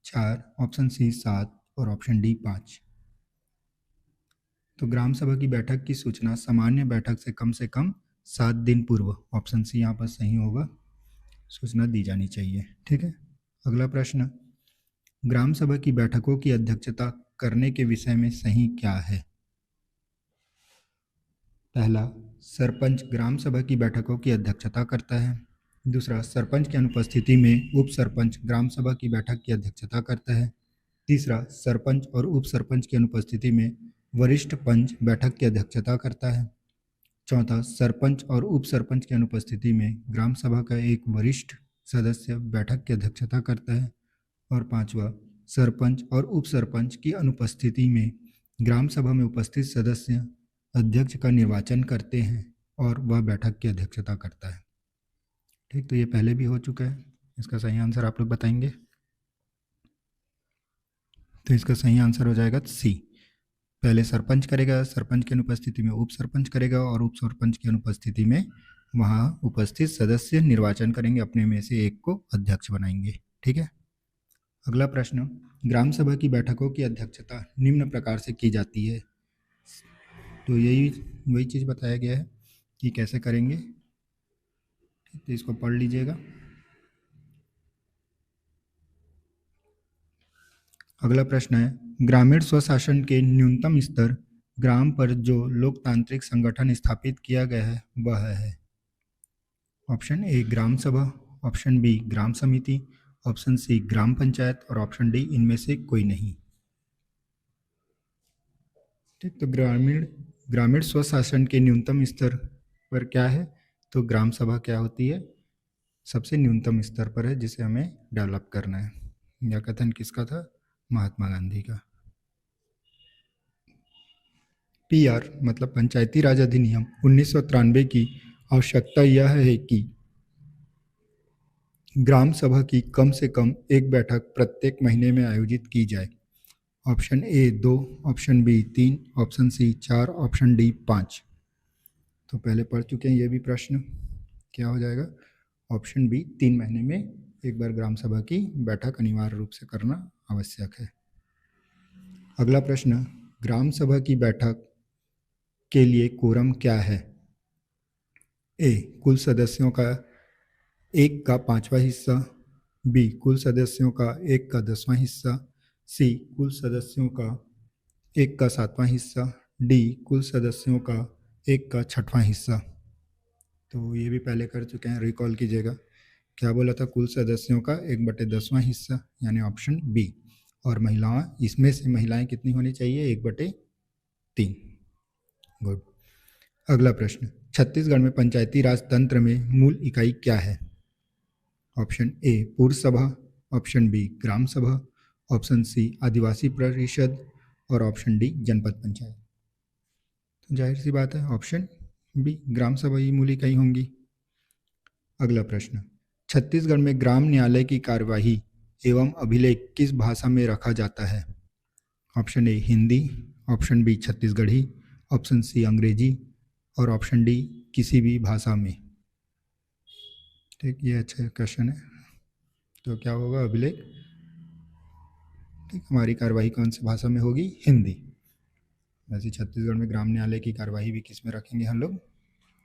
4, option C 7 और ऑप्शन डी 5। तो ग्राम सभा की बैठक की सूचना सामान्य बैठक से कम 7 दिन पूर्व, ऑप्शन सी यहाँ पर सही होगा, सूचना दी जानी चाहिए। ठीक है। अगला प्रश्न, ग्राम सभा की बैठकों की अध्यक्षता करने के विषय में सही क्या है? पहला, सरपंच ग्राम सभा की बैठकों की अध्यक्षता करता है। दूसरा, सरपंच की अनुपस्थिति में उप सरपंच ग्राम सभा की बैठक की अध्यक्षता करता है। तीसरा, सरपंच और उप सरपंच की अनुपस्थिति में वरिष्ठ पंच बैठक की अध्यक्षता करता है। चौथा, सरपंच और उप सरपंच की अनुपस्थिति में ग्राम सभा का एक वरिष्ठ सदस्य बैठक की अध्यक्षता करता है। और पांचवा, सरपंच और उप सरपंच की अनुपस्थिति में ग्राम सभा में उपस्थित सदस्य अध्यक्ष का निर्वाचन करते हैं और वह बैठक की अध्यक्षता करता है। ठीक, तो ये पहले भी हो चुका है। इसका सही आंसर आप लोग बताएंगे। तो इसका सही आंसर हो जाएगा सी। पहले सरपंच करेगा, सरपंच की अनुपस्थिति में उप सरपंच करेगा और उप सरपंच की अनुपस्थिति में वहाँ उपस्थित सदस्य निर्वाचन करेंगे, अपने में से एक को अध्यक्ष बनाएंगे। ठीक है। अगला प्रश्न, ग्राम सभा की बैठकों की अध्यक्षता निम्न प्रकार से की जाती है। तो यही वही चीज़ बताया गया है कि कैसे करेंगे, तो इसको पढ़ लीजिएगा। अगला प्रश्न है, ग्रामीण स्वशासन के न्यूनतम स्तर ग्राम पर जो लोकतांत्रिक संगठन स्थापित किया गया है वह है। ऑप्शन ए ग्राम सभा, ऑप्शन बी ग्राम समिति, ऑप्शन सी ग्राम पंचायत और ऑप्शन डी इनमें से कोई नहीं। ठीक, तो ग्रामीण स्वशासन के न्यूनतम स्तर पर क्या है? तो ग्राम सभा क्या होती है? सबसे न्यूनतम स्तर पर है, जिसे हमें डेवलप करना है। यह कथन किसका था? महात्मा गांधी का। पीआर मतलब पंचायती राज अधिनियम 1993 की आवश्यकता यह है कि ग्राम सभा की कम से कम एक बैठक प्रत्येक महीने में आयोजित की जाए। Option A 2, option B 3, option C 4, option D 5। तो पहले पढ़ चुके हैं ये भी प्रश्न, क्या हो जाएगा? ऑप्शन बी 3 महीने में एक बार ग्राम सभा की बैठक अनिवार्य रूप से करना आवश्यक है। अगला प्रश्न, ग्राम सभा की बैठक के लिए कोरम क्या है? ए कुल सदस्यों का 1/5 हिस्सा, बी कुल सदस्यों का 1/10 हिस्सा, सी कुल सदस्यों का 1/7 हिस्सा, डी कुल सदस्यों का 1/6 हिस्सा। तो ये भी पहले कर चुके हैं, रिकॉल कीजिएगा। क्या बोला था? कुल सदस्यों का 1/10 हिस्सा, यानी ऑप्शन बी। और महिलाएं, इसमें से महिलाएं कितनी होनी चाहिए? 1/3। गुड। अगला प्रश्न, छत्तीसगढ़ में पंचायती राज तंत्र में मूल इकाई क्या है? ऑप्शन ए पूर्व सभा, ऑप्शन बी ग्राम सभा, ऑप्शन सी आदिवासी परिषद और ऑप्शन डी जनपद पंचायत। तो जाहिर सी बात है ऑप्शन बी ग्राम सभा ही मूल इकाई होंगी। अगला प्रश्न, छत्तीसगढ़ में ग्राम न्यायालय की कार्यवाही एवं अभिलेख किस भाषा में रखा जाता है? Option A Hindi, option B Chhattisgarhi, option C Angrezi और ऑप्शन डी किसी भी भाषा में। ठीक, ये अच्छा क्वेश्चन है। तो क्या होगा? अभिलेख। ठीक, हमारी कार्यवाही कौन सी भाषा में होगी? हिंदी। वैसे छत्तीसगढ़ में ग्राम न्यायालय की कार्यवाही भी किस में रखेंगे हम लोग?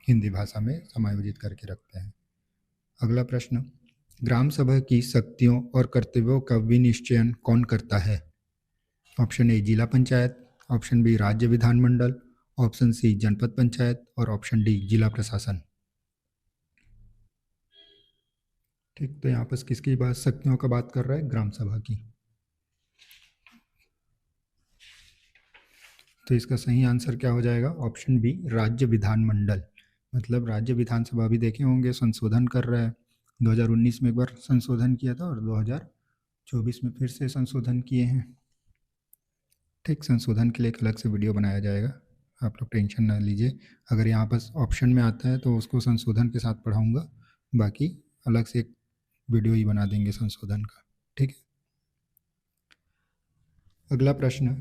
हिंदी भाषा में समायोजित करके रखते हैं। अगला प्रश्न, ग्राम सभा की शक्तियों और कर्तव्यों का विनिश्चयन कौन करता है? ऑप्शन ए जिला पंचायत, ऑप्शन बी राज्य विधानमंडल, ऑप्शन सी जनपद पंचायत और ऑप्शन डी जिला प्रशासन। ठीक, तो यहाँ पर किसकी बात, शक्तियों का बात कर रहा है? ग्राम सभा की। तो इसका सही आंसर क्या हो जाएगा? ऑप्शन बी राज्य विधानमंडल। मतलब राज्य विधानसभा भी देखे होंगे, संशोधन कर रहा है। 2019 में एक बार संशोधन किया था और 2024 में फिर से संशोधन किए हैं। ठीक, संशोधन के लिए एक अलग से वीडियो बनाया जाएगा, आप लोग टेंशन ना लीजिए। अगर यहाँ पर ऑप्शन में आता है तो उसको संशोधन के साथ पढ़ाऊँगा, बाकी अलग से एक वीडियो ही बना देंगे संशोधन का। ठीक है। अगला प्रश्न,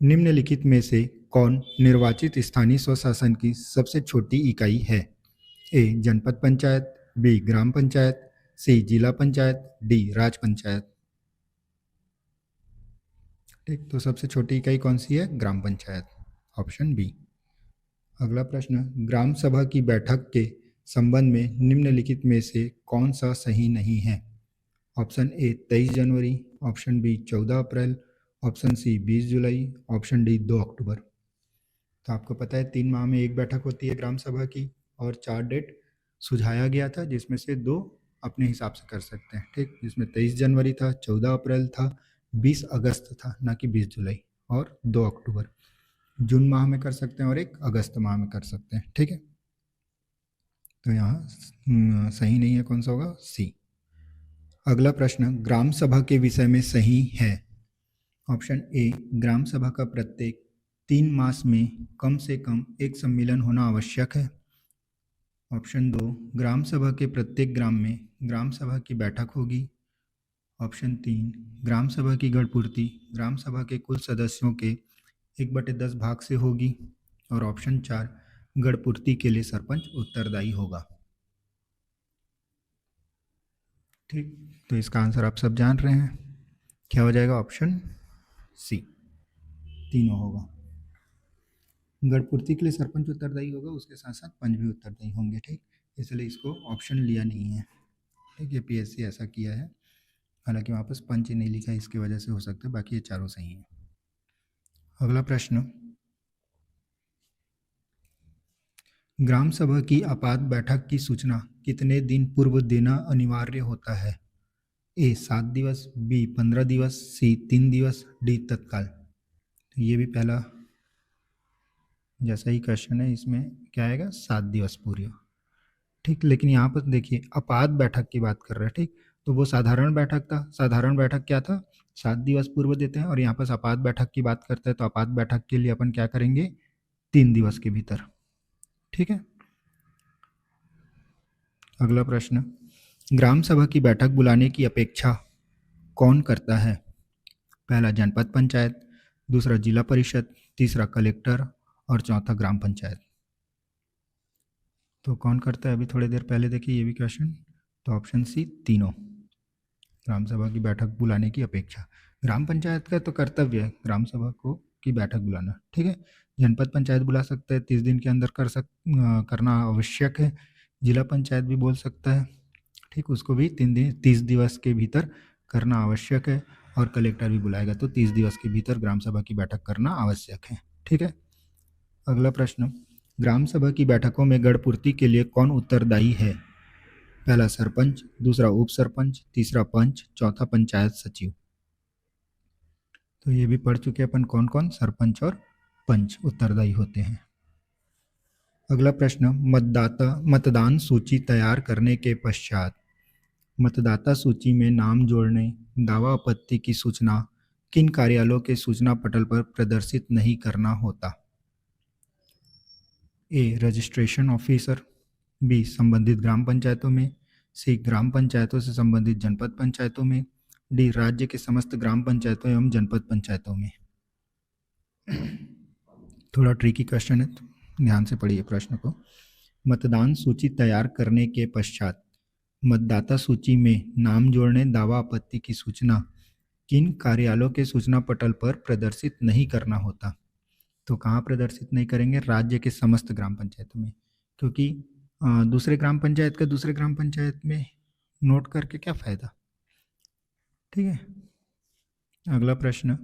निम्नलिखित में से कौन निर्वाचित स्थानीय स्वशासन की सबसे छोटी इकाई है? ए जनपद पंचायत, बी ग्राम पंचायत, सी जिला पंचायत, डी राज पंचायत। ठीक, तो सबसे छोटी इकाई कौन सी है? ग्राम पंचायत, ऑप्शन बी। अगला प्रश्न, ग्राम सभा की बैठक के संबंध में निम्नलिखित में से कौन सा सही नहीं है? ऑप्शन ए 23 जनवरी, ऑप्शन बी 14 अप्रैल, ऑप्शन सी 20 जुलाई, ऑप्शन डी 2 अक्टूबर। तो आपको पता है 3 माह में एक बैठक होती है ग्राम सभा की, और 4 डेट सुझाया गया था, जिसमें से 2 अपने हिसाब से कर सकते हैं, ठीक। जिसमें 23 जनवरी था, 14 अप्रैल था, 20 अगस्त था, ना कि 20 जुलाई, और 2 अक्टूबर। जून माह में कर सकते हैं और एक अगस्त माह में कर सकते हैं, ठीक है। तो यहाँ सही नहीं है, कौन सा होगा? सी। अगला प्रश्न, ग्राम सभा के विषय में सही है। ऑप्शन ए, ग्राम सभा का प्रत्येक 3 मास में कम से कम एक सम्मेलन होना आवश्यक है। ऑप्शन 2, ग्राम सभा के प्रत्येक ग्राम में ग्राम सभा की बैठक होगी। ऑप्शन 3, ग्राम सभा की गढ़पूर्ति ग्राम सभा के कुल सदस्यों के 1/10 भाग से होगी। और ऑप्शन 4, गढ़पूर्ति के लिए सरपंच उत्तरदायी होगा। ठीक, तो इसका आंसर आप सब जान रहे हैं, क्या हो जाएगा? ऑप्शन सी, तीनों होगा। गढ़पूर्ति के लिए सरपंच उत्तरदायी होगा, उसके साथ साथ पंच भी उत्तरदायी होंगे, ठीक। इसलिए इसको ऑप्शन लिया नहीं है, ठीक है। पीएससी ऐसा किया है, हालांकि वापस पंच ही नहीं लिखा, इसकी वजह से हो सकता है, बाकी ये चारों सही हैं। अगला प्रश्न, ग्राम सभा की आपात बैठक की सूचना कितने दिन पूर्व देना अनिवार्य होता है? ए 7 दिवस, बी 15 दिवस, सी 3 दिवस, डी तत्काल। तो ये भी पहला जैसा ही क्वेश्चन है, इसमें क्या आएगा? 7 दिवस पूर्व, ठीक। लेकिन यहाँ पर देखिए आपात बैठक की बात कर रहे हैं, ठीक। तो वो साधारण बैठक था, साधारण बैठक क्या था? 7 दिवस पूर्व देते हैं, और यहाँ पर आपात बैठक की बात करते हैं, तो आपात बैठक के लिए अपन क्या करेंगे? 3 दिवस के भीतर, ठीक है। अगला प्रश्न, ग्राम सभा की बैठक बुलाने की अपेक्षा कौन करता है? पहला जनपद पंचायत, दूसरा जिला परिषद, तीसरा कलेक्टर, और चौथा ग्राम पंचायत। तो कौन करता है? अभी थोड़ी देर पहले देखिए ये भी क्वेश्चन, तो ऑप्शन सी, तीनों। ग्राम सभा की बैठक बुलाने की अपेक्षा, ग्राम पंचायत का तो कर्तव्य है ग्राम सभा को की बैठक बुलाना, ठीक है। जनपद पंचायत बुला सकता है, 30 दिन के अंदर करना आवश्यक है। जिला पंचायत भी बोल सकता है, ठीक, उसको भी 30 दिवस के भीतर करना आवश्यक है। और कलेक्टर भी बुलाएगा तो 30 दिवस के भीतर ग्राम सभा की बैठक करना आवश्यक है, ठीक है। अगला प्रश्न, ग्राम सभा की बैठकों में गढ़पूर्ति के लिए कौन उत्तरदायी है? पहला सरपंच, दूसरा उप सरपंच, तीसरा पंच, चौथा पंचायत सचिव। तो ये भी पढ़ चुके अपन कौन कौन सरपंच और पंच उत्तरदायी होते हैं। अगला प्रश्न, मतदान सूची तैयार करने के पश्चात मतदाता सूची में नाम जोड़ने, दावा आपत्ति की सूचना किन कार्यालयों के सूचना पटल पर प्रदर्शित नहीं करना होता? ए रजिस्ट्रेशन ऑफिसर, बी संबंधित ग्राम पंचायतों में, सी ग्राम पंचायतों से संबंधित जनपद पंचायतों में, डी राज्य के समस्त ग्राम पंचायतों एवं जनपद पंचायतों में। थोड़ा ट्रिकी क्वेश्चन है, तो ध्यान से पढ़िए प्रश्न को। मतदान सूची तैयार करने के पश्चात मतदाता सूची में नाम जोड़ने, दावा आपत्ति की सूचना किन कार्यालयों के सूचना पटल पर प्रदर्शित नहीं करना होता? तो कहाँ प्रदर्शित नहीं करेंगे? राज्य के समस्त ग्राम पंचायतों में, क्योंकि दूसरे ग्राम पंचायत का दूसरे ग्राम पंचायत में नोट करके क्या फ़ायदा, ठीक है। अगला प्रश्न,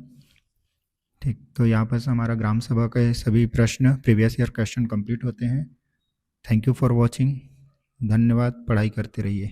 ठीक, तो यहाँ पर हमारा ग्राम सभा के सभी प्रश्न प्रीवियस ईयर क्वेश्चन कंप्लीट होते हैं। थैंक यू फॉर वॉचिंग, धन्यवाद, पढ़ाई करते रहिए।